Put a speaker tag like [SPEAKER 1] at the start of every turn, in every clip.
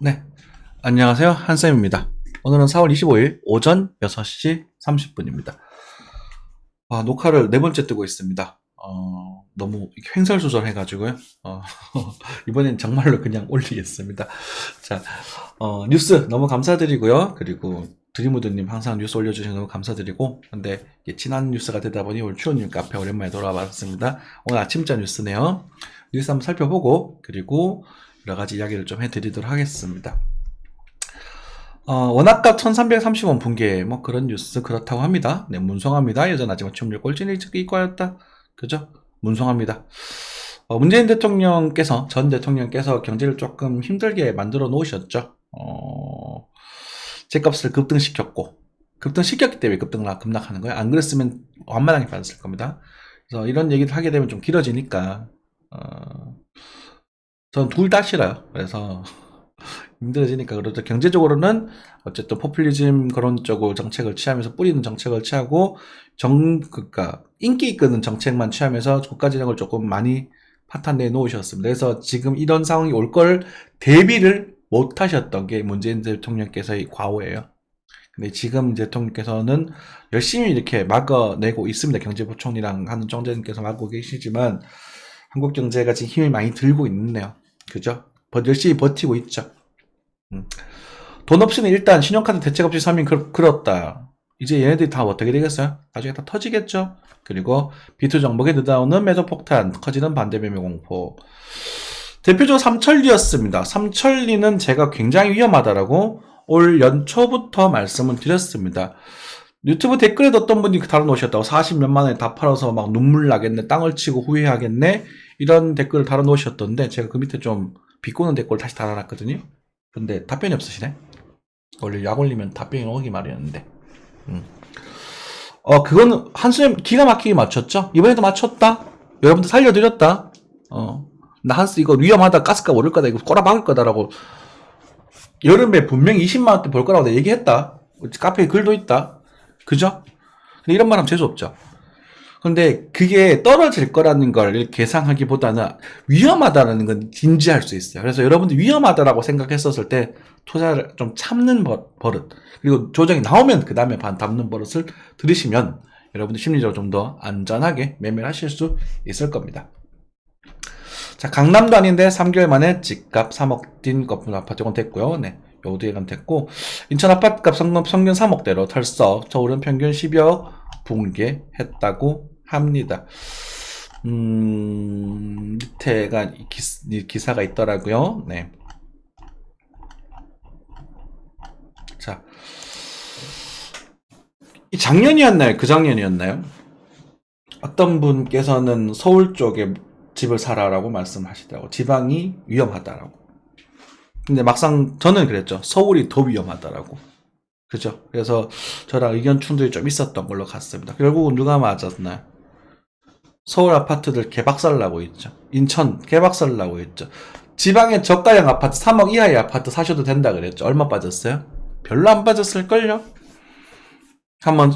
[SPEAKER 1] 네, 안녕하세요. 한쌤입니다. 오늘은 4월 25일 오전 6시 30분입니다. 녹화를 네 번째 뜨고 있습니다. 너무 횡설수설해가지고요. 이번엔 정말로 그냥 올리겠습니다. 자, 뉴스 너무 감사드리고요. 그리고 드리무드님 항상 뉴스 올려주셔서 너무 감사드리고, 근데 지난 뉴스가 되다 보니 오늘 추호님 카페 오랜만에 돌아왔습니다. 오늘 아침자 뉴스네요. 뉴스 한번 살펴보고, 그리고 여러 가지 이야기를 좀 해드리도록 하겠습니다. 원화값 1330원 붕괴, 뭐 그런 뉴스 그렇다고 합니다. 네, 문성합니다. 여전하지만 취업률 꼴찌는 이과였다. 그죠? 문성합니다. 문재인 대통령께서, 전 대통령께서 경제를 조금 힘들게 만들어 놓으셨죠. 제값을 급등시켰고, 급등시켰기 때문에 급락하는 거예요. 안 그랬으면 완만하게 빠졌을 겁니다. 그래서 이런 얘기를 하게 되면 좀 길어지니까, 저는 둘 다 싫어요. 그래서, 힘들어지니까. 그렇죠. 경제적으로는 어쨌든 포퓰리즘 그런 쪽으로 정책을 취하면서 뿌리는 정책을 취하고 그러니까 인기 이끄는 정책만 취하면서 국가재정을 조금 많이 파탄내 놓으셨습니다. 그래서 지금 이런 상황이 올 걸 대비를 못 하셨던 게 문재인 대통령께서의 과오예요. 근데 지금 대통령께서는 열심히 이렇게 막아내고 있습니다. 경제부총리랑 하는 총재님께서 막고 계시지만 한국 경제가 지금 힘이 많이 들고 있네요. 그죠? 열심히 버티고 있죠. 돈 없이는 일단 신용카드 대책 없이 서민 그렇다. 이제 얘네들이 다 어떻게 되겠어요? 나중에 다 터지겠죠? 그리고 비투 정복에 느다오는 매도 폭탄, 커지는 반대 매매 공포. 대표적으로 삼천리였습니다. 삼천리는 제가 굉장히 위험하다라고 올 연초부터 말씀을 드렸습니다. 유튜브 댓글에 어떤 분이 달아놓으셨다고 40몇만 원에 다 팔아서 막 눈물 나겠네, 땅을 치고 후회하겠네, 이런 댓글을 달아놓으셨던데 제가 그 밑에 좀 비꼬는 댓글을 다시 달아놨거든요. 근데 답변이 없으시네. 원래 약 올리면 답변이 오기 마련인데. 그거는 한수님 기가 막히게 맞췄죠? 이번에도 맞췄다? 여러분들 살려드렸다? 나 한수 이거 위험하다, 가스값 오를 거다, 이거 꼬라박을 거다라고 여름에 분명히 20만원대 벌 거라고 내가 얘기했다. 카페에 글도 있다. 그죠? 근데 이런 말 하면 재수없죠. 근데 그게 떨어질 거라는 걸 계상하기보다는 위험하다는 건 진지할 수 있어요. 그래서 여러분들 위험하다라고 생각했었을 때 투자를 좀 참는 버릇, 그리고 조정이 나오면 그 다음에 담는 버릇을 들으시면 여러분들 심리적으로 좀 더 안전하게 매매를 하실 수 있을 겁니다. 자, 강남도 아닌데 3개월 만에 집값 3억 뛴 건물 아파트 이건 됐고요. 네, 요도 예감 됐고, 인천 아파트값 평균 3억대로 털썩, 서울은 평균 12억 붕괴했다고 합니다. 밑에가 기사가 있더라고요. 네. 자, 작년이었나요? 그 작년이었나요? 어떤 분께서는 서울 쪽에 집을 사라라고 말씀하시더라고. 지방이 위험하다라고. 근데 막상 저는 그랬죠. 서울이 더 위험하다라고. 그죠? 그래서 저랑 의견 충돌이 좀 있었던 걸로 갔습니다. 결국은 누가 맞았나요? 서울 아파트들 개박살 나고 있죠. 인천 개박살 나고 있죠. 지방의 저가형 아파트 3억 이하의 아파트 사셔도 된다 그랬죠. 얼마 빠졌어요? 별로 안 빠졌을걸요?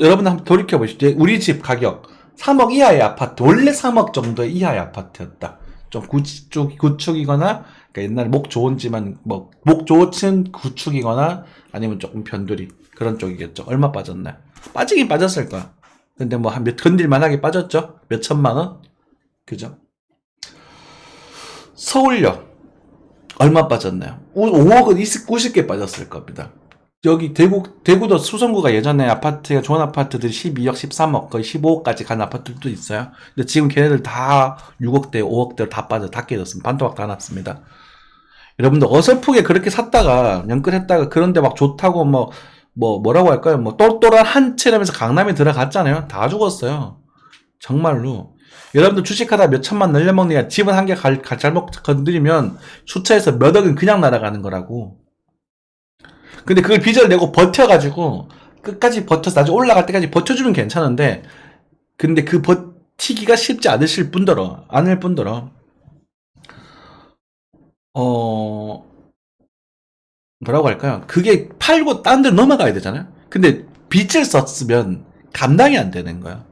[SPEAKER 1] 여러분 한번 돌이켜보시죠. 우리 집 가격 3억 이하의 아파트, 원래 3억 정도의 이하의 아파트였다. 좀 구축이거나, 그러니까 옛날에 목 좋은지만, 목 좋은 구축이거나, 아니면 조금 변두리, 그런 쪽이겠죠. 얼마 빠졌나요? 빠지긴 빠졌을 거야. 근데 건들만하게 빠졌죠? 몇 천만 원? 그죠? 서울역, 얼마 빠졌나요? 5억은 90개 빠졌을 겁니다. 여기 대구도 수성구가 예전에 아파트가 좋은 아파트들이 12억, 13억, 거의 15억까지 간 아파트들도 있어요. 근데 지금 걔네들 다 6억대, 5억대로 다 깨졌습니다. 반토막 다 났습니다. 여러분들 어설프게 그렇게 샀다가, 연끌했다가, 그런데 막 좋다고 뭐라고 할까요? 똘똘한 한 채라면서 강남에 들어갔잖아요. 다 죽었어요. 정말로. 여러분들 주식하다 몇 천만 날려먹느냐, 집은 한 개 잘못 건드리면 수차에서 몇 억은 그냥 날아가는 거라고. 근데 그걸 빚을 내고 버텨가지고 끝까지 버텨서 나중에 올라갈 때까지 버텨주면 괜찮은데, 근데 그 버티기가 쉽지 않을 뿐더러 뭐라고 할까요? 그게 팔고 딴 데로 넘어가야 되잖아요. 근데 빚을 썼으면 감당이 안 되는 거예요.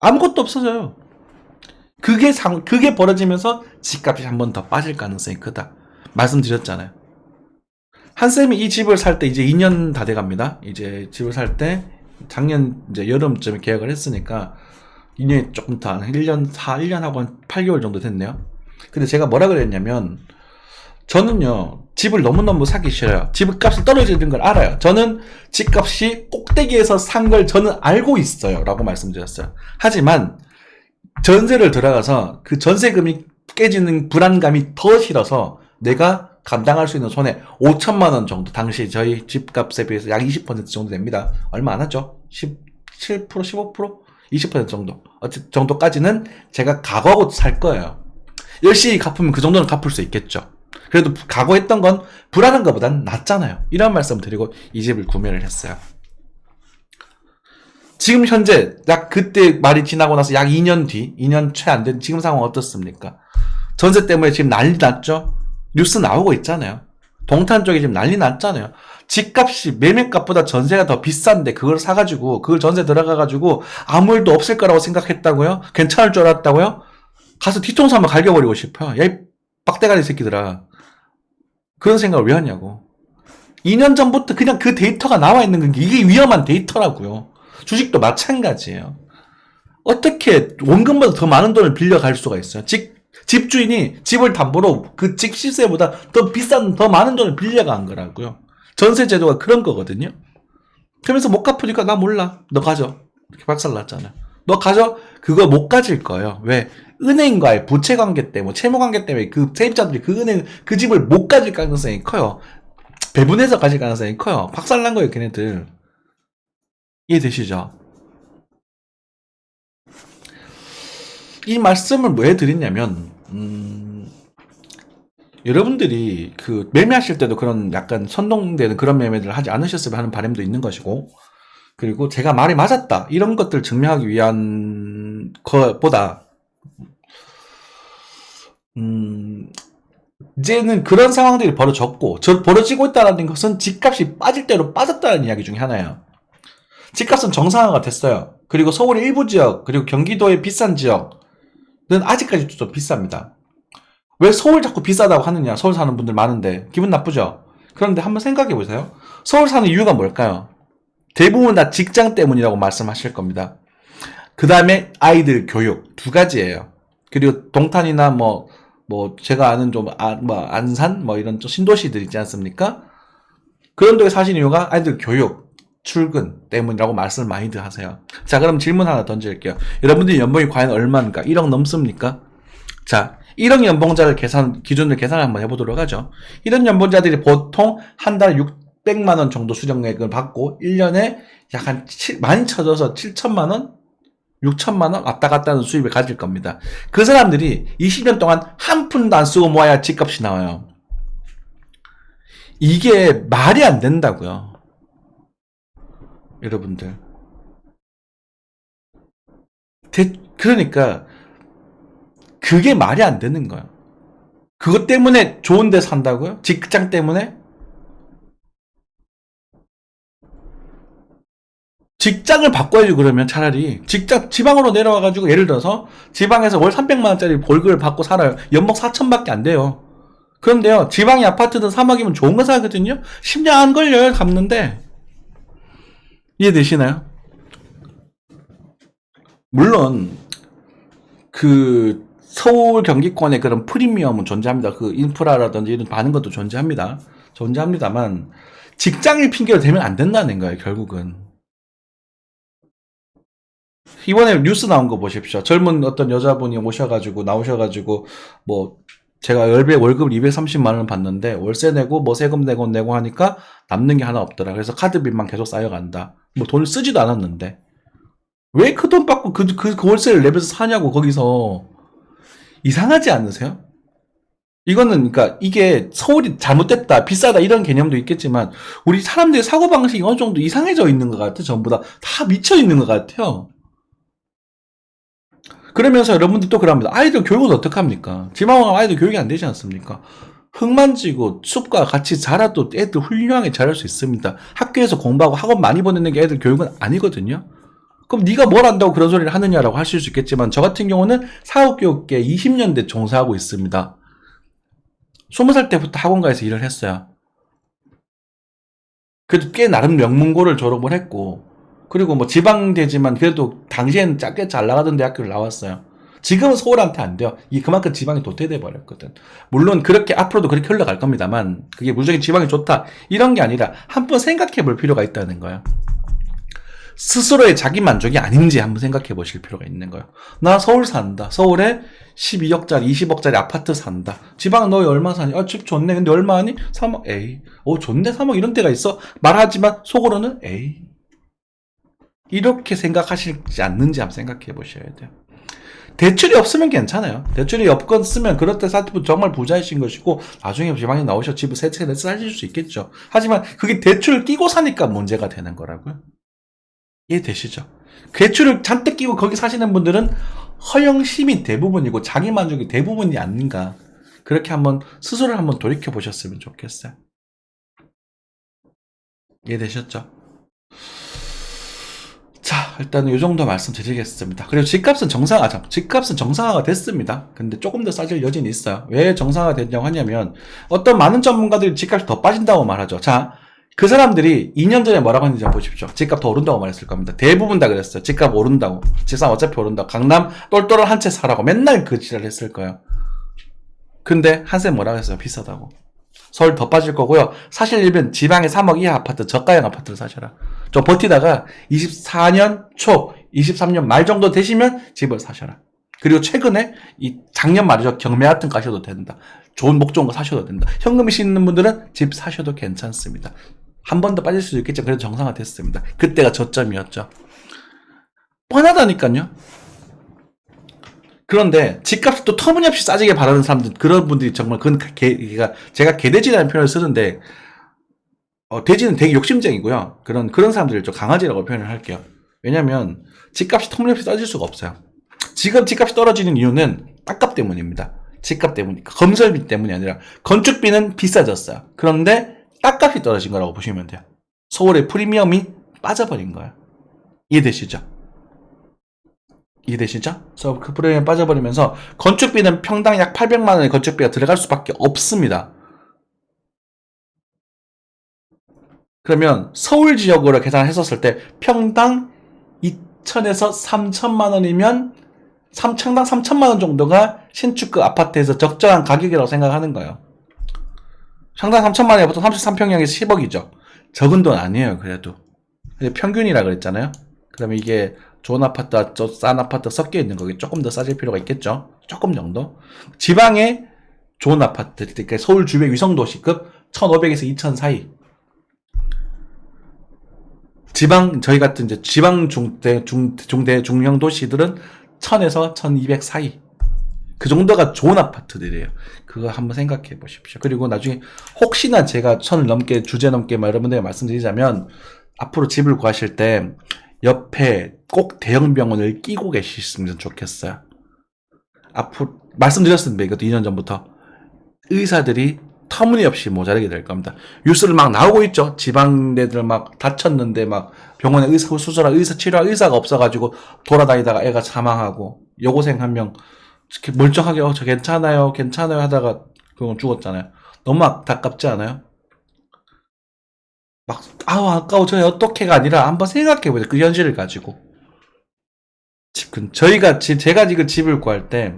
[SPEAKER 1] 아무것도 없어져요. 그게 벌어지면서 집값이 한 번 더 빠질 가능성이 크다. 말씀드렸잖아요. 한쌤이 이 집을 살 때 이제 2년 다 돼갑니다. 이제 집을 살 때 작년 이제 여름쯤에 계약을 했으니까 2년이 조금 더 한 1년 하고 한 8개월 정도 됐네요. 근데 제가 뭐라 그랬냐면 저는요 집을 너무너무 사기 싫어요. 집값이 떨어지는 걸 알아요. 저는 집값이 꼭대기에서 산 걸 저는 알고 있어요 라고 말씀드렸어요. 하지만 전세를 들어가서 그 전세금이 깨지는 불안감이 더 싫어서 내가 감당할 수 있는 손해 5천만 원 정도, 당시 저희 집값에 비해서 약 20% 정도 됩니다. 얼마 안 하죠? 17%, 15%? 20% 정도 정도까지는 제가 각오하고 살 거예요. 열심히 갚으면 그 정도는 갚을 수 있겠죠. 그래도 각오했던 건 불안한 것보단 낫잖아요. 이런 말씀 드리고 이 집을 구매를 했어요. 지금 현재 약 그때 말이 지나고 나서 약 2년 뒤, 2년 채 안 된 지금 상황 어떻습니까? 전세 때문에 지금 난리 났죠? 뉴스 나오고 있잖아요. 동탄 쪽에 지금 난리 났잖아요. 집값이 매매값보다 전세가 더 비싼데 그걸 사가지고 그걸 전세 들어가가지고 아무 일도 없을 거라고 생각했다고요? 괜찮을 줄 알았다고요? 가서 뒤통수 한번 갈겨버리고 싶어요. 야, 이 빡대가리 새끼들아. 그런 생각을 왜 하냐고. 2년 전부터 그냥 그 데이터가 나와 있는 게 이게 위험한 데이터라고요. 주식도 마찬가지예요. 어떻게 원금보다 더 많은 돈을 빌려갈 수가 있어요? 집주인이 집을 담보로 그 집 시세보다 더 비싼, 더 많은 돈을 빌려간 거라고요. 전세제도가 그런 거거든요. 그러면서 못 갚으니까 나 몰라. 너 가져. 이렇게 박살났잖아요. 너 가져? 그거 못 가질 거예요. 왜? 은행과의 부채 관계 때문에, 채무 관계 때문에 그 세입자들이 그 집을 못 가질 가능성이 커요. 배분해서 가질 가능성이 커요. 박살난 거예요, 걔네들. 이해되시죠? 이 말씀을 왜 드리냐면, 여러분들이 그 매매하실 때도 그런 약간 선동되는 그런 매매들을 하지 않으셨으면 하는 바람도 있는 것이고, 그리고 제가 말이 맞았다 이런 것들을 증명하기 위한 것보다 이제는 그런 상황들이 벌어졌고 벌어지고 있다는 것은 집값이 빠질 대로 빠졌다는 이야기 중에 하나예요. 집값은 정상화가 됐어요. 그리고 서울의 일부 지역 그리고 경기도의 비싼 지역은 아직까지 좀 비쌉니다. 왜 서울 자꾸 비싸다고 하느냐. 서울 사는 분들 많은데 기분 나쁘죠. 그런데 한번 생각해 보세요. 서울 사는 이유가 뭘까요? 대부분 다 직장 때문이라고 말씀하실 겁니다. 그 다음에 아이들 교육 두 가지예요. 그리고 동탄이나 제가 아는 좀 안산 이런 좀 신도시들 있지 않습니까? 그런 데에 사시는 이유가 아이들 교육, 출근 때문이라고 말씀을 많이들 하세요. 자, 그럼 질문 하나 던질게요. 여러분들이 연봉이 과연 얼마입니까? 1억 넘습니까? 자, 1억 연봉자를 기준으로 계산을 한번 해보도록 하죠. 이런 연봉자들이 보통 한 달에 600만 원 정도 수령액을 받고 1년에 약 한 많이 쳐져서 7천만 원? 6천만 원 왔다 갔다 하는 수입을 가질 겁니다. 그 사람들이 20년 동안 한 푼도 안 쓰고 모아야 집값이 나와요. 이게 말이 안 된다고요. 여러분들. 그러니까 그게 말이 안 되는 거예요. 그것 때문에 좋은 데 산다고요? 직장 때문에? 직장을 바꿔야지. 그러면 차라리 지방으로 내려와가지고 예를 들어서 지방에서 월 300만 원짜리 월급을 받고 살아요. 연봉 4천밖에 안 돼요. 그런데요, 지방이 아파트든 3억이면 좋은 거 사거든요. 10년 안 걸려요, 갚는데. 이해되시나요? 물론 그 서울 경기권의 그런 프리미엄은 존재합니다. 그 인프라라든지 이런 많은 것도 존재합니다만 직장을 핑계로 대면 안 된다는 거예요, 결국은. 이번에 뉴스 나온 거 보십시오. 젊은 어떤 여자분이 나오셔가지고 제가 월급을 230만 원을 받는데 월세 내고 세금 내고 하니까 남는 게 하나 없더라. 그래서 카드빚만 계속 쌓여간다. 돈을 쓰지도 않았는데 왜 그 돈 받고 그 월세를 내면서 사냐고. 거기서 이상하지 않으세요? 이거는 그러니까 이게 서울이 잘못됐다, 비싸다 이런 개념도 있겠지만 우리 사람들의 사고방식이 어느 정도 이상해져 있는 것 같아요. 전부 다 미쳐 있는 것 같아요. 그러면서 여러분들 또 그럽니다. 아이들 교육은 어떡합니까? 지방은 아이들 교육이 안 되지 않습니까? 흙만지고 숲과 같이 자라도 애들 훌륭하게 자랄 수 있습니다. 학교에서 공부하고 학원 많이 보내는 게 애들 교육은 아니거든요. 그럼 네가 뭘 안다고 그런 소리를 하느냐라고 하실 수 있겠지만 저 같은 경우는 사업교육계 20년대 종사하고 있습니다. 20살 때부터 학원가에서 일을 했어요. 그래도 꽤 나름 명문고를 졸업을 했고, 그리고 뭐 지방대지만 그래도 당시에는 꽤 잘 나가던 대학교를 나왔어요. 지금은 서울한테 안 돼요. 이 그만큼 지방이 도태돼 버렸거든. 물론 그렇게 앞으로도 그렇게 흘러갈 겁니다만 그게 무조건 지방이 좋다 이런 게 아니라 한번 생각해 볼 필요가 있다는 거예요. 스스로의 자기 만족이 아닌지 한번 생각해 보실 필요가 있는 거예요. 나 서울 산다. 서울에 12억짜리, 20억짜리 아파트 산다. 지방 너 얼마 사니? 아, 집 좋네. 근데 얼마 하니? 3억. 에이. 좋네. 3억 이런 데가 있어. 말하지만 속으로는 에이. 이렇게 생각하시지 않는지 한번 생각해 보셔야 돼요. 대출이 없으면 괜찮아요. 대출이 없건 쓰면 그럴 때 사실 정말 부자이신 것이고 나중에 지방에 나오셔 집을 세 채 사실 수 있겠죠. 하지만 그게 대출을 끼고 사니까 문제가 되는 거라고요. 이해되시죠? 대출을 잔뜩 끼고 거기 사시는 분들은 허영심이 대부분이고 자기 만족이 대부분이 아닌가. 그렇게 한번 스스로를 한번 돌이켜 보셨으면 좋겠어요. 이해되셨죠? 자, 일단은 이 정도 말씀드리겠습니다. 그리고 집값은 정상화가 됐습니다. 근데 조금 더 싸질 여지는 있어요. 왜 정상화가 됐냐고 하냐면 어떤 많은 전문가들이 집값이 더 빠진다고 말하죠. 자, 그 사람들이 2년 전에 뭐라고 했는지 한번 보십시오. 집값 더 오른다고 말했을 겁니다. 대부분 다 그랬어요. 집값 오른다고. 집값 어차피 오른다고. 강남 똘똘한 한 채 사라고 맨날 그 지랄 했을 거예요. 근데 한쌤 뭐라고 했어요? 비싸다고. 서울 더 빠질 거고요. 사실이면 지방의 3억 이하 아파트, 저가형 아파트를 사셔라. 좀 버티다가 24년 초, 23년 말 정도 되시면 집을 사셔라. 그리고 최근에 작년 말이죠. 경매 같은 거 가셔도 된다. 좋은 목 좋은 거 사셔도 된다. 현금이 있는 분들은 집 사셔도 괜찮습니다. 한 번 더 빠질 수도 있겠죠. 그래도 정상화 됐습니다. 그때가 저점이었죠. 뻔하다니까요. 그런데 집값이 또 터무니없이 싸지게 바라는 사람들, 그런 분들이 정말 제가 개돼지라는 표현을 쓰는데 돼지는 되게 욕심쟁이고요. 그런 사람들을 좀 강아지라고 표현을 할게요. 왜냐면 집값이 터무니없이 싸질 수가 없어요. 지금 집값이 떨어지는 이유는 땅값 때문입니다. 집값 때문이니까. 건설비 때문이 아니라 건축비는 비싸졌어요. 그런데 땅값이 떨어진 거라고 보시면 돼요. 서울의 프리미엄이 빠져버린 거예요. 이해되시죠? 그래서 그 프리미엄이 빠져버리면서 건축비는 평당 약 800만 원의 건축비가 들어갈 수밖에 없습니다. 그러면 서울 지역으로 계산했었을 때 평당 2천에서 3천만 원이면 평당 3천만 원 정도가 신축급 아파트에서 적정한 가격이라고 생각하는 거예요. 평당 3천만 원에 보통 33평형에서 10억이죠. 적은 돈 아니에요. 그래도 평균이라 그랬잖아요. 그러면 이게 좋은 아파트, 싼 아파트 섞여 있는 거기 조금 더 싸질 필요가 있겠죠. 조금 정도. 지방에 좋은 아파트, 그러니까 서울 주변 위성도시급 1,500에서 2,000 사이. 저희 같은 이제 지방 중형 도시들은 1,000에서 1,200 사이. 그 정도가 좋은 아파트들이에요. 그거 한번 생각해 보십시오. 그리고 나중에 혹시나 제가 1,000을 넘게, 주제 넘게 여러분들에게 말씀드리자면, 앞으로 집을 구하실 때 옆에 꼭 대형 병원을 끼고 계셨으면 좋겠어요. 앞으로 말씀드렸습니다. 이것도 2년 전부터. 의사들이 터무니없이 모자라게 될 겁니다. 뉴스를 막 나오고 있죠. 지방대들 막 다쳤는데 막 병원에 수술할 치료할 의사가 없어가지고 돌아다니다가 애가 사망하고 여고생 한 명 멀쩡하게 저 괜찮아요 하다가 그건 죽었잖아요. 너무 안타깝지 않아요? 막 아까워 저 어떻게가 아니라 한번 생각해보세요. 그 현실을 가지고. 제가 지금 집을 구할 때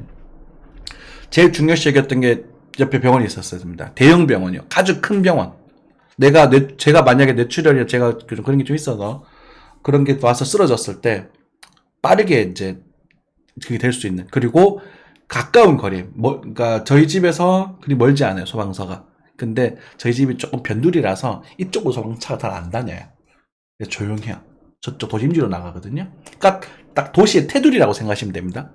[SPEAKER 1] 제일 중요시 여겼던 게 옆에 병원이 있었습니다. 대형 병원이요. 아주 큰 병원. 제가 만약에 뇌출혈이나 제가 그런 게 좀 있어서 그런 게 와서 쓰러졌을 때 빠르게 이제 그게 될 수 있는. 그리고 가까운 거리. 그러니까 저희 집에서 그리 멀지 않아요. 소방서가. 근데 저희 집이 조금 변두리라서 이쪽으로 소방차가 잘 안 다녀요. 조용해요. 저쪽 도심지로 나가거든요. 그러니까 딱 도시의 테두리라고 생각하시면 됩니다.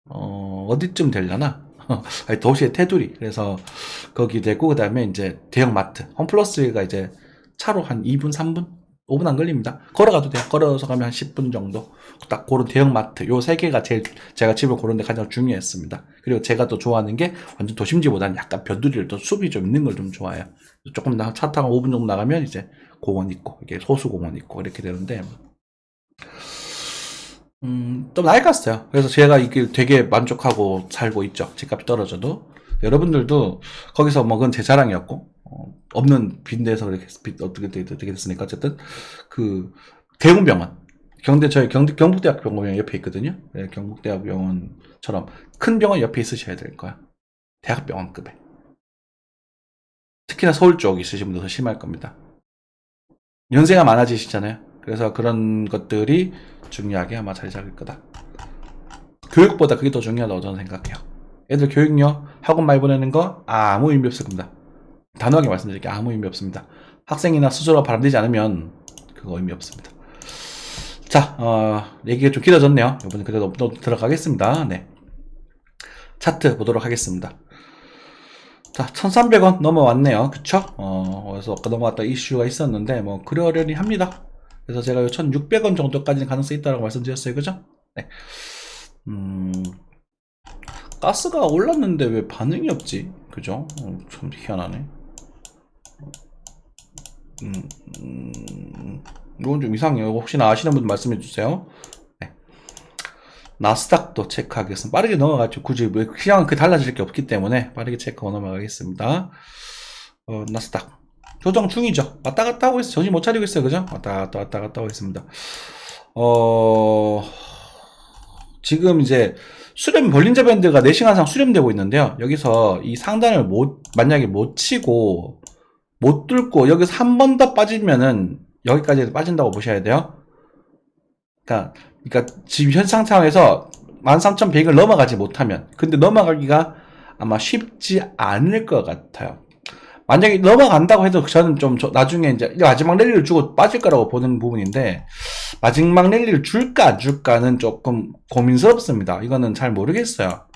[SPEAKER 1] 어디쯤 되려나? 도시의 테두리. 그래서 거기 되고 그다음에 이제 대형 마트. 홈플러스가 이제 차로 한 2분, 3분, 5분 안 걸립니다. 걸어가도 돼요. 걸어서 가면 한 10분 정도. 딱 그런 대형 마트. 요 세 개가 제가 집을 고르는데 가장 중요했습니다. 그리고 제가 또 좋아하는 게 완전 도심지보다는 약간 변두리를 또 숲이 좀 있는 걸 좀 좋아해요. 조금 차 타고 5분 정도 나가면 이제 공원 있고, 이게 소수공원 있고, 이렇게 되는데, 좀 낡았어요. 그래서 제가 이게 되게 만족하고 살고 있죠. 집값이 떨어져도. 여러분들도 거기서 먹은 제 자랑이었고, 없는 빈대에서 그렇게 어떻게 됐으니까 어쨌든 그 대웅병원 저희 경북대학 병원 옆에 있거든요. 네, 경북대학 병원처럼 큰 병원 옆에 있으셔야 될 거야. 대학병원급에. 특히나 서울 쪽 있으신 분들 더 심할 겁니다. 연세가 많아지시잖아요. 그래서 그런 것들이 중요하게 아마 자리 잡을 거다. 교육보다 그게 더 중요하다고 저는 생각해요. 애들 교육요, 학원 많이 보내는 거 아무 의미 없을 겁니다. 단호하게 말씀드릴게요. 아무 의미 없습니다. 학생이나 스스로 바람되지 않으면 그거 의미 없습니다. 자, 얘기가 좀 길어졌네요. 이번에 그래도 또 들어가겠습니다. 네. 차트 보도록 하겠습니다. 자, 1300원 넘어왔네요. 그쵸? 그래서 아까 넘어왔다 이슈가 있었는데, 뭐, 그러려니 합니다. 그래서 제가 1600원 정도까지는 가능성이 있다고 말씀드렸어요. 그죠? 네. 가스가 올랐는데 왜 반응이 없지? 그죠? 참 희한하네. 이건 좀 이상해요. 혹시나 아시는 분 말씀해 주세요. 네. 나스닥도 체크하겠습니다. 빠르게 넘어가죠. 굳이 시장은 그 달라질 게 없기 때문에 빠르게 체크하고 넘어가겠습니다. 나스닥 조정 중이죠. 왔다 갔다 하고 있어요. 정신 못 차리고 있어요. 그죠? 왔다 갔다 하고 있습니다. 지금 이제 수렴 볼린저 밴드가 4시간상 수렴되고 있는데요. 여기서 이 상단을 만약에 못 치고 못 뚫고 여기서 한 번 더 빠지면은 여기까지 빠진다고 보셔야 돼요. 그러니까 지금 현 상황에서 13,100을 넘어가지 못하면, 근데 넘어가기가 아마 쉽지 않을 것 같아요. 만약에 넘어간다고 해도 저는 좀 나중에 이제 마지막 랠리를 주고 빠질 거라고 보는 부분인데, 마지막 랠리를 줄까 안 줄까는 조금 고민스럽습니다. 이거는 잘 모르겠어요.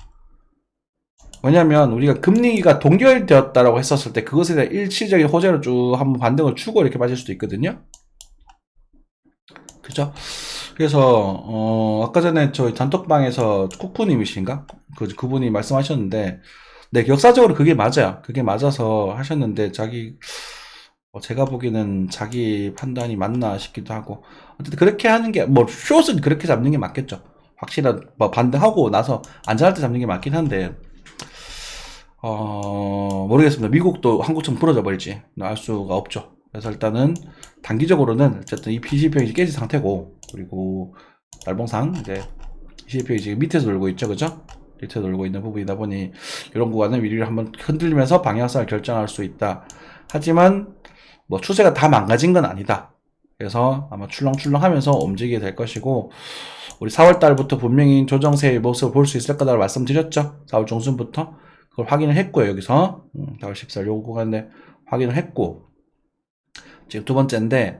[SPEAKER 1] 왜냐면 우리가 금리가 동결되었다라고 했었을 때 그것에 대한 일시적인 호재로 쭉 한번 반등을 주고 이렇게 빠질 수도 있거든요. 그죠? 그래서 아까 전에 저희 단톡방에서 쿠쿠님이신가? 그분이 말씀하셨는데, 네, 역사적으로 그게 맞아요. 그게 맞아서 하셨는데 제가 보기에는 자기 판단이 맞나 싶기도 하고, 어쨌든 그렇게 하는 게 숏은 그렇게 잡는 게 맞겠죠. 확실한 반등하고 나서 안전할 때 잡는 게 맞긴 한데, 모르겠습니다. 미국도 한국처럼 부러져 버릴지 알 수가 없죠. 그래서 일단은 단기적으로는 어쨌든 이 PC평이 깨진 상태고, 그리고 날봉상 이제 PC평이 지금 밑에서 놀고 있죠. 그죠? 밑에서 놀고 있는 부분이다 보니 이런 구간은 위리를 한번 흔들면서 방향성을 결정할 수 있다. 하지만 뭐 추세가 다 망가진 건 아니다. 그래서 아마 출렁출렁 하면서 움직이게 될 것이고, 우리 4월 달부터 분명히 조정세의 모습을 볼 수 있을 거다라고 말씀드렸죠. 4월 중순부터 그걸 확인을 했고요. 여기서 4월 14일 요거 구간에 확인을 했고, 지금 두 번째인데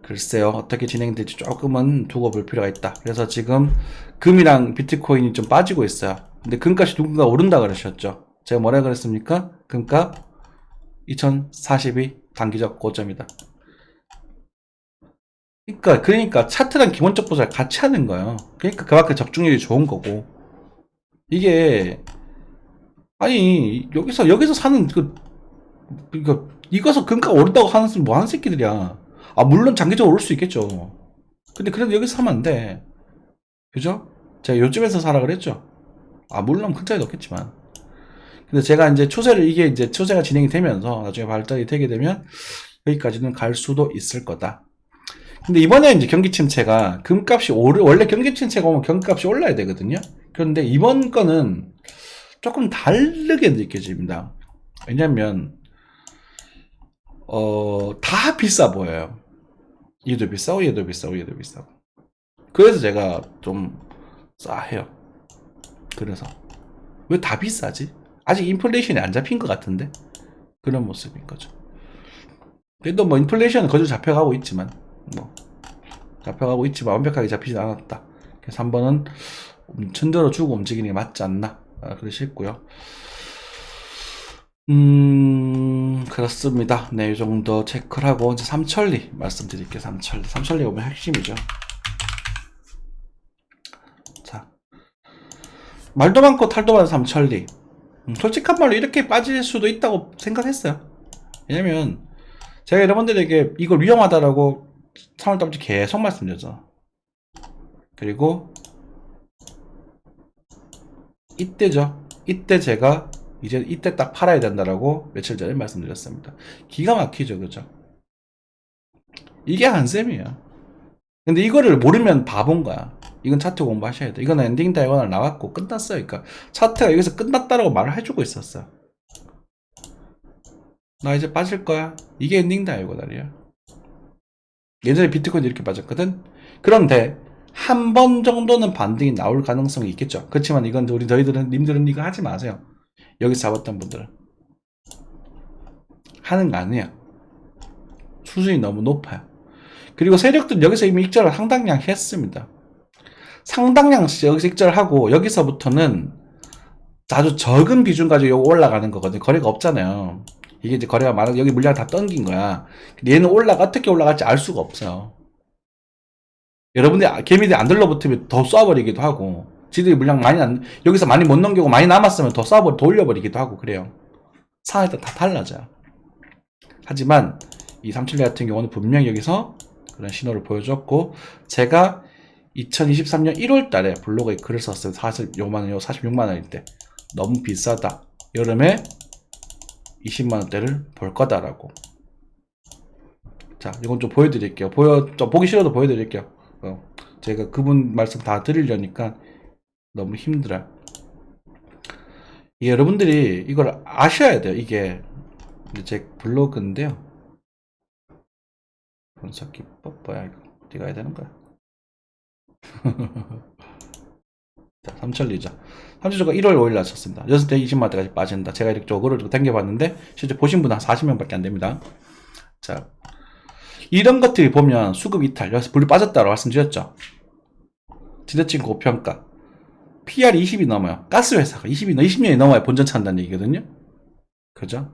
[SPEAKER 1] 글쎄요, 어떻게 진행될지 조금은 두고 볼 필요가 있다. 그래서 지금 금이랑 비트코인이 좀 빠지고 있어요. 근데 금값이 누군가 오른다 그러셨죠. 제가 뭐라 그랬습니까? 금값 2042 단기적 고점이다. 그러니까 차트랑 기본적 보수를 같이 하는 거예요. 그러니까 그만큼 적중률이 좋은 거고, 이게 아니 여기서 사는 이거서 금값 오른다고 하는 뭐 하는 새끼들이야. 물론 장기적으로 오를 수 있겠죠. 근데 그래도 여기서 사면 안 돼. 그죠? 제가 요즘에서 사라 그랬죠. 물론 큰 차이도 없겠지만. 근데 제가 이제 이게 이제 추세가 진행이 되면서 나중에 발전이 되게 되면 여기까지는 갈 수도 있을 거다. 근데 이번에 이제 경기 침체가 금값이 원래 경기 침체가 오면 금값이 올라야 되거든요. 그런데 이번 거는 조금 다르게 느껴집니다. 왜냐면 다 비싸 보여요. 얘도 비싸고 얘도 비싸고 얘도 비싸고. 그래서 제가 좀 싸해요. 그래서 왜 다 비싸지? 아직 인플레이션이 안 잡힌 것 같은데 그런 모습인 거죠. 그래도 뭐 인플레이션은 거저 잡혀가고 있지만 완벽하게 잡히지 않았다. 그래서 한 번은 천대로 주고 움직이는 게 맞지 않나 그러셨고요. 그렇습니다. 네, 이 정도 체크를 하고 이제 삼천리 말씀드릴게요. 삼천리 오면 핵심이죠. 자, 말도 많고 탈도 많은 삼천리. 솔직한 말로 이렇게 빠질 수도 있다고 생각했어요. 왜냐면 제가 여러분들에게 이걸 위험하다라고 3월달부터 계속 말씀드렸죠. 그리고 이때죠. 이때 제가 이제 이때 딱 팔아야 된다라고 며칠 전에 말씀드렸습니다. 기가 막히죠, 그죠? 이게 한샘이에요. 근데 이거를 모르면 바본 거야. 이건 차트 공부하셔야 돼. 이건 엔딩 다이고널 나왔고 끝났어요. 그러니까 차트가 여기서 끝났다라고 말을 해주고 있었어요. 나 이제 빠질 거야. 이게 엔딩 다이고널이야. 예전에 비트코인 이렇게 빠졌거든. 그런데 한 번 정도는 반등이 나올 가능성이 있겠죠. 그렇지만 이건 저희들은 님들은 이거 하지 마세요. 여기서 잡았던 분들은 하는 거 아니에요. 수준이 너무 높아요. 그리고 세력들 여기서 이미 익절을 상당량 했습니다. 상당량 여기서 익절하고 여기서부터는 아주 적은 비중 가지고 올라가는 거거든요. 거래가 없잖아요. 이게 이제 거래가 많아서 여기 물량 다 던긴 거야. 얘는 어떻게 올라갈지 알 수가 없어요. 여러분들 개미들이 안 들러붙으면 더 쏴버리기도 하고, 지들이 물량 여기서 많이 못 넘기고 많이 남았으면 더 올려버리기도 하고 그래요. 상황에 따라 다 달라져요. 하지만 이 372 같은 경우는 분명히 여기서 그런 신호를 보여줬고, 제가 2023년 1월 달에 블로그에 글을 썼어요. 46만 원일 때 너무 비싸다. 여름에 20만 원대를 볼 거다라고. 자, 이건 좀 보여드릴게요. 좀 보기 싫어도 보여드릴게요. 제가 그분 말씀 다 드리려니까 너무 힘들어요. 여러분들이 이걸 아셔야 돼요. 이게 제 블로그인데요. 분석 기법 뭐야 이거 어디 가야 되는 거야? 자, 삼천리죠. 삼천리가 1월 5일 날 쳤습니다. 6대 20만 원대까지 빠진다. 제가 이렇게 어그로를 당겨봤는데 실제 보신 분은 한 40명밖에 안 됩니다. 자, 이런 것들이 보면 수급 이탈, 여기서 불이 빠졌다고 말씀드렸죠. 지대칭 고평가, PR이 20이 넘어요. 가스회사가 20년이 넘어야 본전 찬다는 얘기거든요. 그죠?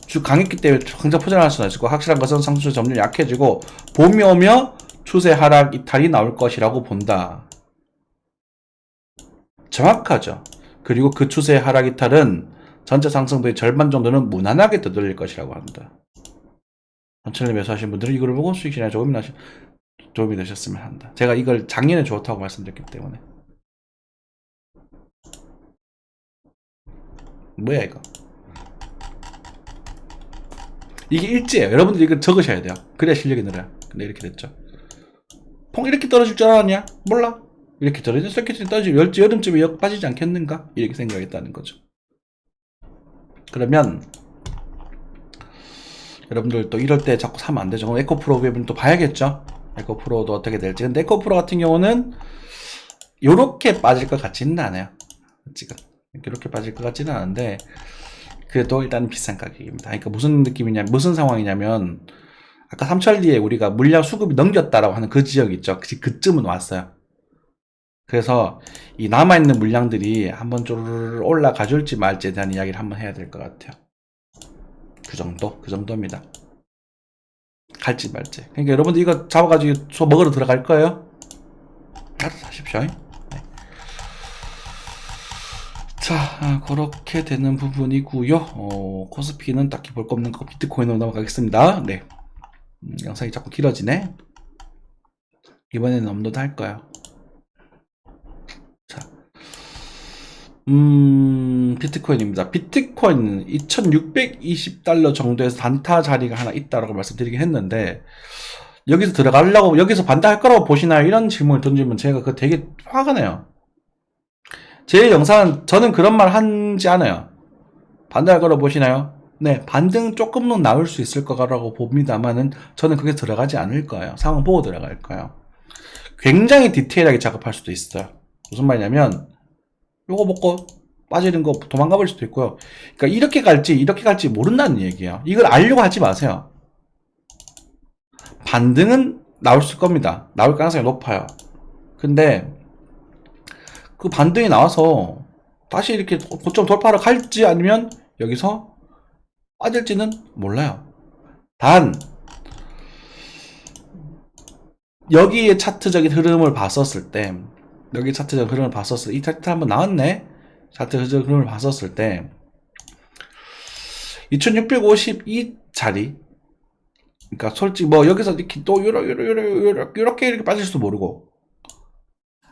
[SPEAKER 1] 주 강했기 때문에 당장 포장할 수는 있고, 확실한 것은 상승 점점 약해지고 봄이 오며 추세 하락 이탈이 나올 것이라고 본다. 정확하죠. 그리고 그 추세 하락 이탈은 전체 상승도의 절반 정도는 무난하게 되돌릴 것이라고 합니다. 천천히 매수하신 분들은 이걸 보고 수익 실현에 도움이 되셨으면 한다. 제가 이걸 작년에 좋다고 말씀드렸기 때문에. 뭐야 이거? 이게 일지예요. 여러분들 이거 적으셔야 돼요. 그래야 실력이 늘어요. 근데 이렇게 됐죠. 퐁 이렇게 떨어질 줄 알았냐? 몰라. 이렇게 떨어진 서킷이 떨어지면 여름쯤에 역 빠지지 않겠는가? 이렇게 생각했다는 거죠. 그러면 여러분들 또 이럴 때 자꾸 사면 안 되죠. 그럼 에코프로 웹은 또 봐야겠죠. 에코프로도 어떻게 될지. 근데 에코프로 같은 경우는 요렇게 빠질 것 같지는 않아요. 지금 이렇게 빠질 것 같지는 않은데 그래도 일단 비싼 가격입니다. 그러니까 무슨 상황이냐면 아까 삼천리에 우리가 물량 수급이 넘겼다라고 하는 그 지역 있죠. 그쯤은 왔어요. 그래서 이 남아있는 물량들이 한번 쪼르르 올라가 줄지 말지에 대한 이야기를 한번 해야 될 것 같아요. 그 정도입니다. 갈지 말지. 그러니까 여러분들 이거 잡아가지고 소 먹으러 들어갈 거예요? 알아서 하십시오. 네. 자, 그렇게 되는 부분이고요. 코스피는 딱히 볼 거 없는 거 비트코인으로 넘어가겠습니다. 네. 영상이 자꾸 길어지네. 이번에는 업로드 할 거예요. 자, 비트코인입니다. 비트코인은 2620달러 정도에서 단타 자리가 하나 있다라고 말씀드리긴 했는데, 여기서 들어가려고, 여기서 반대할 거라고 보시나요? 이런 질문을 던지면 제가 그거 되게 화가 나요. 제 영상은 저는 그런 말 하지 않아요. 반대할 거라고 보시나요? 네, 반등 조금은 나올 수 있을 거라고 봅니다만은 저는 그게 들어가지 않을 거예요. 상황 보고 들어갈 거예요. 굉장히 디테일하게 작업할 수도 있어요. 무슨 말이냐면 요거 먹고 빠지는 거 도망가 버릴 수도 있고요. 그러니까 이렇게 갈지 모른다는 얘기예요. 이걸 알려고 하지 마세요. 반등은 나올 겁니다. 나올 가능성이 높아요. 근데 그 반등이 나와서 다시 이렇게 고점 돌파를 갈지 아니면 여기서 빠질지는 몰라요. 단 여기에 차트적인 흐름을 봤었을 때, 이 차트 한번 나왔네. 차트적인 흐름을 봤었을 때 2652 자리, 그러니까 솔직히 뭐 여기서 이렇게 또 이렇게 빠질 수도 모르고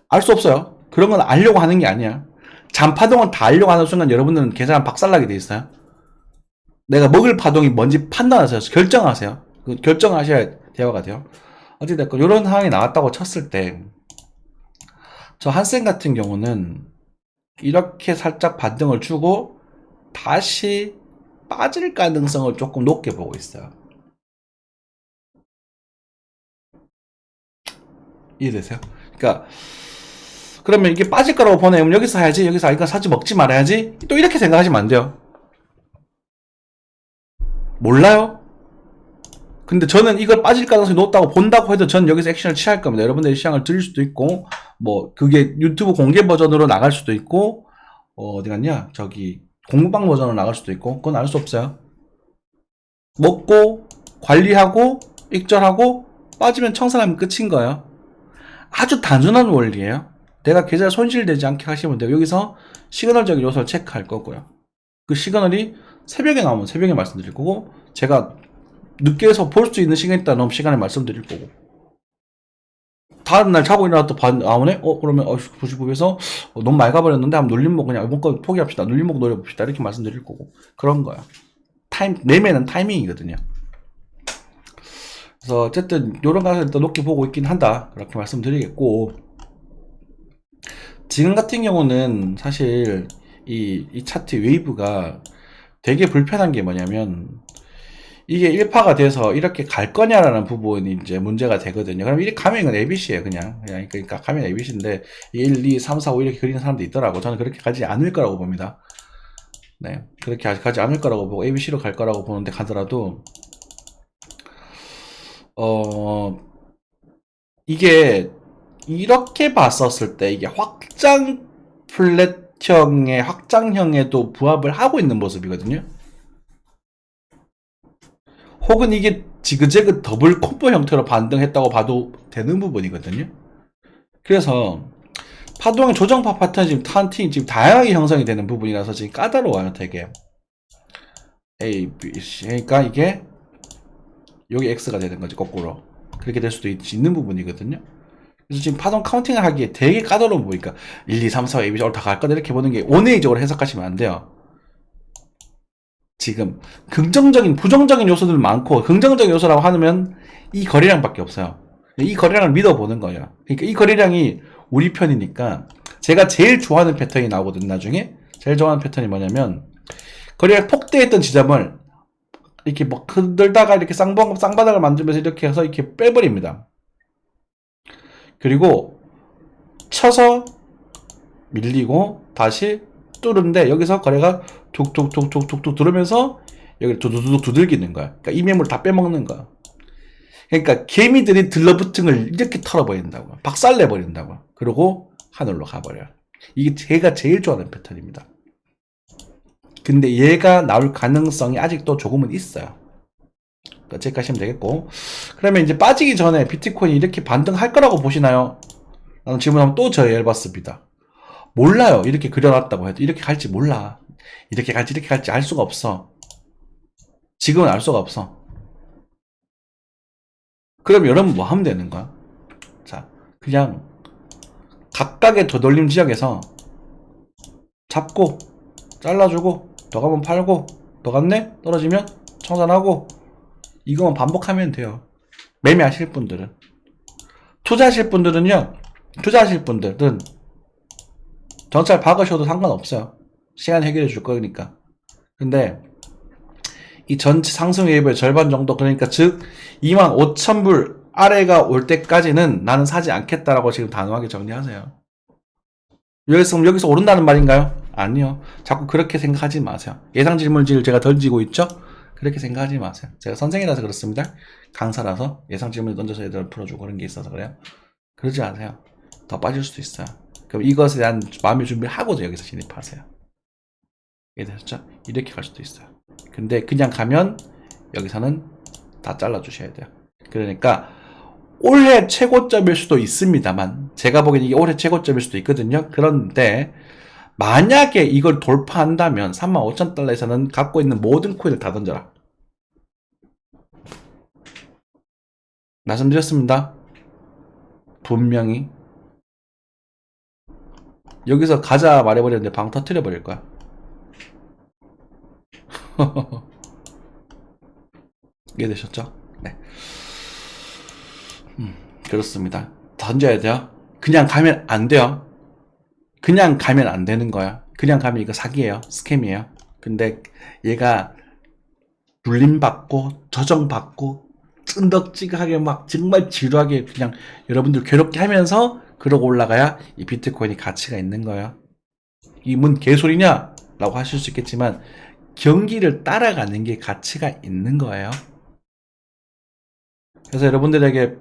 [SPEAKER 1] 알 수 없어요. 그런 건 알려고 하는 게 아니야. 잔파동을 다 하려고 하는 순간 여러분들은 계산 박살나게 돼 있어요. 내가 먹을 파동이 뭔지 판단하세요. 결정하세요. 결정하셔야 대화가 돼요. 어찌됐건 이런 상황이 나왔다고 쳤을 때 저 한센 같은 경우는 이렇게 살짝 반등을 주고 다시 빠질 가능성을 조금 높게 보고 있어요. 이해되세요? 그러니까 그러면 이게 빠질 거라고 보내. 그럼 여기서 사야지. 여기서 이거 사지 먹지 말아야지. 또 이렇게 생각하시면 안 돼요. 몰라요? 근데 저는 이걸 빠질 가능성이 높다고 본다고 해도 저는 여기서 액션을 취할 겁니다. 여러분들의 시향을 들릴 수도 있고, 뭐, 그게 유튜브 공개 버전으로 나갈 수도 있고, 어디 갔냐? 저기, 공방 버전으로 나갈 수도 있고, 그건 알 수 없어요. 먹고, 관리하고, 익절하고, 빠지면 청산하면 끝인 거예요. 아주 단순한 원리예요. 내가 계좌 손실되지 않게 하시면 돼요. 여기서 시그널적인 요소를 체크할 거고요. 그 시그널이 새벽에 나오면 새벽에 말씀드릴 거고, 제가 늦게 해서 볼 수 있는 시간이 있다 너무 시간에 말씀드릴 거고, 다음날 자고 일어나 또 나오네? 그러면 99에서 너무 맑아버렸는데 한번 눌림목 그냥 이번 거 포기합시다. 눌림목 노려봅시다. 이렇게 말씀드릴 거고, 그런 거야. 매매는 타이밍이거든요. 그래서 어쨌든 요런 가격을 더 높게 보고 있긴 한다, 그렇게 말씀드리겠고, 지금 같은 경우는 사실 이 차트 웨이브가 되게 불편한 게 뭐냐면, 이게 1파가 돼서 이렇게 갈 거냐라는 부분이 이제 문제가 되거든요. 그럼 이렇게 가면 이건 ABC예요, 그냥. 그러니까 가면 ABC인데, 1, 2, 3, 4, 5 이렇게 그리는 사람도 있더라고. 저는 그렇게 가지 않을 거라고 봅니다. 네. 그렇게 가지 않을 거라고 보고, ABC로 갈 거라고 보는데 가더라도, 이게, 이렇게 봤었을 때, 이게 확장 플랫형의 확장형에도 부합을 하고 있는 모습이거든요. 혹은 이게 지그재그 더블 콤보 형태로 반등했다고 봐도 되는 부분이거든요. 그래서 파동의 조정파 파턴이 지금 탄팅 지금 다양하게 형성이 되는 부분이라서 지금 까다로워요, 되게. A, B, C. 그러니까 이게 여기 X가 되는 거지, 거꾸로. 그렇게 될 수도 있는 부분이거든요. 그래서 지금 파동 카운팅을 하기에 되게 까다로워 보니까 1, 2, 3, 4, A, B, C 다 갈 거다 이렇게 보는 게 원웨이적으로 해석하시면 안 돼요. 지금 긍정적인 부정적인 요소들 많고, 긍정적인 요소라고 하면 이 거래량밖에 없어요. 이 거래량을 믿어보는 거예요. 그러니까 이 거래량이 우리 편이니까 제가 제일 좋아하는 패턴이 나오거든. 나중에 제일 좋아하는 패턴이 뭐냐면, 거래량 폭대했던 지점을 이렇게 막 흔들다가 이렇게 쌍바닥을 만들면서 이렇게 해서 이렇게 빼버립니다. 그리고 쳐서 밀리고 다시 뚫는데, 여기서 거래가 툭툭툭툭툭툭 들으면서 여기 두두둑 두들기는 거야. 그러니까 이 매물을 다 빼먹는 거야. 그러니까 개미들이 들러붙은 걸 이렇게 털어버린다고, 박살내버린다고. 그리고 하늘로 가버려요. 이게 제가 제일 좋아하는 패턴입니다. 근데 얘가 나올 가능성이 아직도 조금은 있어요. 그러니까 체크하시면 되겠고, 그러면 이제 빠지기 전에 비트코인이 이렇게 반등할 거라고 보시나요? 라는 질문을 또 저희 해봤습니다. 몰라요. 이렇게 그려놨다고 해도 이렇게 갈지 몰라. 이렇게 갈지 알 수가 없어. 지금은 알 수가 없어. 그럼 여러분 뭐 하면 되는 거야? 자, 그냥 각각의 되돌림 지역에서 잡고 잘라주고, 더 가면 팔고, 더 갔네? 떨어지면 청산하고, 이거만 반복하면 돼요. 매매하실 분들은. 투자하실 분들은 전철 박으셔도 상관없어요. 시간 해결해 줄 거니까. 근데 이 전체 상승 웨이브의 절반 정도, 그러니까 즉 25,000불 아래가 올 때까지는 나는 사지 않겠다라고 지금 단호하게 정리하세요. 여기서 오른다는 말인가요? 아니요. 자꾸 그렇게 생각하지 마세요. 예상 질문지를 제가 던지고 있죠? 그렇게 생각하지 마세요. 제가 선생이라서 그렇습니다. 강사라서 예상 질문을 던져서 애들을 풀어주고 그런 게 있어서 그래요. 그러지 않으세요. 더 빠질 수도 있어요. 그럼 이것에 대한 마음의 준비를 하고도 여기서 진입하세요. 이해되셨죠? 이렇게 갈 수도 있어요. 근데 그냥 가면 여기서는 다 잘라주셔야 돼요. 그러니까 올해 최고점일 수도 있습니다만, 제가 보기엔 이게 올해 최고점일 수도 있거든요. 그런데 만약에 이걸 돌파한다면 35,000달러에서는 갖고 있는 모든 코인을 다 던져라. 말씀드렸습니다. 분명히. 여기서 가자 말해버렸는데 방 터트려 버릴 거야. 이해되셨죠? 네. 그렇습니다. 던져야 돼요. 그냥 가면 안 돼요. 그냥 가면 안 되는 거야. 그냥 가면 이거 사기예요. 스캠이에요. 근데 얘가 눌림받고 저정받고 찐덕찌하게 막 정말 지루하게 그냥 여러분들 괴롭게 하면서 그러고 올라가야 이 비트코인이 가치가 있는 거예요. 이 뭔 개소리냐? 라고 하실 수 있겠지만 경기를 따라가는 게 가치가 있는 거예요. 그래서 여러분들에게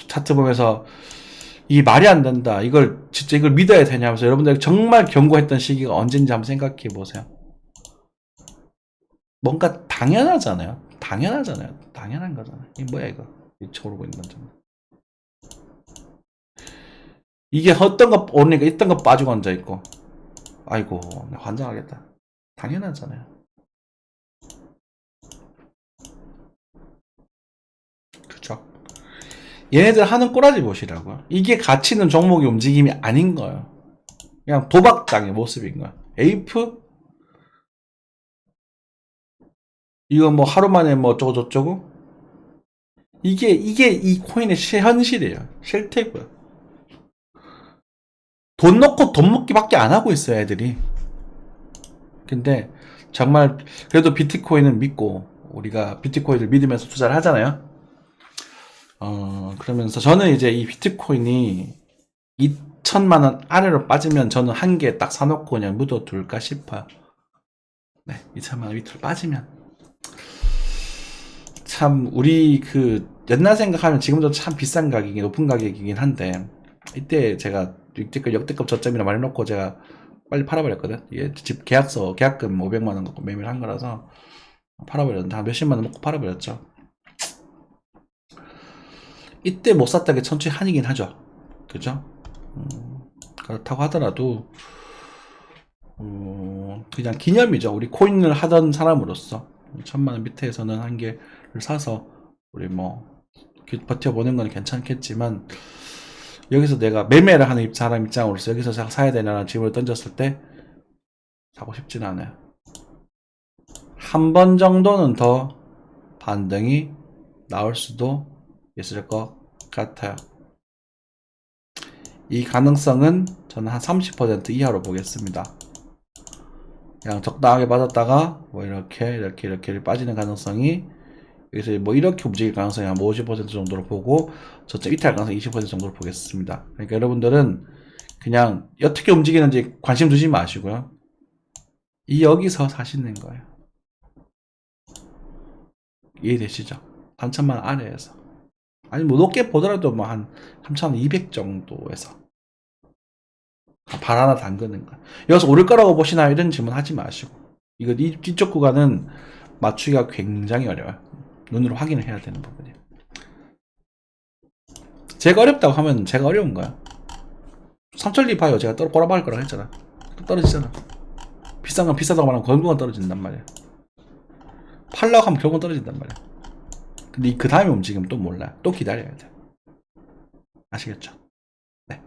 [SPEAKER 1] 차트 보면서 이 말이 안 된다. 이걸 진짜 이걸 믿어야 되냐면서 여러분들 정말 경고했던 시기가 언젠지 한번 생각해 보세요. 뭔가 당연하잖아요. 당연한 거잖아요. 이 뭐야 이거? 미쳐오르고 있는 거잖아. 이게 어떤 거 오르니까 있던 거 빠지고 앉아 있고. 아이고, 환장하겠다. 당연하잖아요. 그쵸? 얘네들 하는 꼬라지 보시라고요. 이게 가치 있는 종목의 움직임이 아닌 거예요. 그냥 도박장의 모습인 거야. 에이프? 이거 뭐 하루 만에 뭐 어쩌고저쩌고? 이게 이 코인의 현실이에요. 실태고요. 돈 넣고 돈 먹기밖에 안 하고 있어요, 애들이. 근데 정말 그래도 비트코인은 믿고 우리가 비트코인을 믿으면서 투자를 하잖아요. 그러면서 저는 이제 이 비트코인이 2천만 원 아래로 빠지면 저는 한 개 딱 사놓고 그냥 묻어둘까 싶어요. 네, 2천만 원 밑으로 빠지면. 참, 우리 옛날 생각하면 지금도 참 비싼 가격이, 높은 가격이긴 한데, 이때 제가 역대급 저점이라 말해놓고 제가 빨리 팔아버렸거든. 이게 집 계약금 500만 원 갖고 매매를 한 거라서 팔아버렸는데, 한 몇십만 원 먹고 팔아버렸죠. 이때 못 샀다는 게 천추의 한이긴 하죠. 그죠? 그렇다고 하더라도, 그냥 기념이죠. 우리 코인을 하던 사람으로서. 1,000만 원 밑에서는 한 개를 사서, 우리 버텨보는 건 괜찮겠지만, 여기서 내가 매매를 하는 사람 입장으로서 여기서 사야 되냐는 질문을 던졌을 때, 사고 싶진 않아요. 한 번 정도는 더 반등이 나올 수도 있을 것 같아요. 이 가능성은 저는 한 30% 이하로 보겠습니다. 그냥 적당하게 빠졌다가 뭐 이렇게 빠지는 가능성이 여기서 뭐 이렇게 움직일 가능성이 한 50% 정도로 보고 저점 이탈 가능성이 20% 정도로 보겠습니다. 그러니까 여러분들은 그냥 어떻게 움직이는지 관심 두지 마시고요. 여기서 사시는 거예요. 이해되시죠? 3천만 원 아래에서. 아니 뭐 높게 보더라도 뭐 한 3,200 정도에서 발 하나 담그는 거. 여기서 오를 거라고 보시나요? 이런 질문 하지 마시고. 이 뒤쪽 구간은 맞추기가 굉장히 어려워요. 눈으로 확인을 해야 되는 부분이에요. 제가 어렵다고 하면 제가 어려운 거야. 삼천리 봐요. 제가 꼬라박을 거라고 했잖아. 또 떨어지잖아. 비싼 건 비싸다고 말하면 결국은 떨어진단 말이야. 팔라고 하면 결국은 떨어진단 말이야. 근데 그 다음에 움직이면 또 몰라. 또 기다려야 돼. 아시겠죠? 네.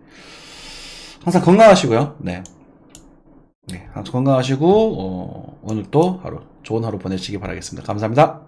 [SPEAKER 1] 항상 건강하시고요. 네. 항상 건강하시고 오늘 또 좋은 하루 보내시기 바라겠습니다. 감사합니다.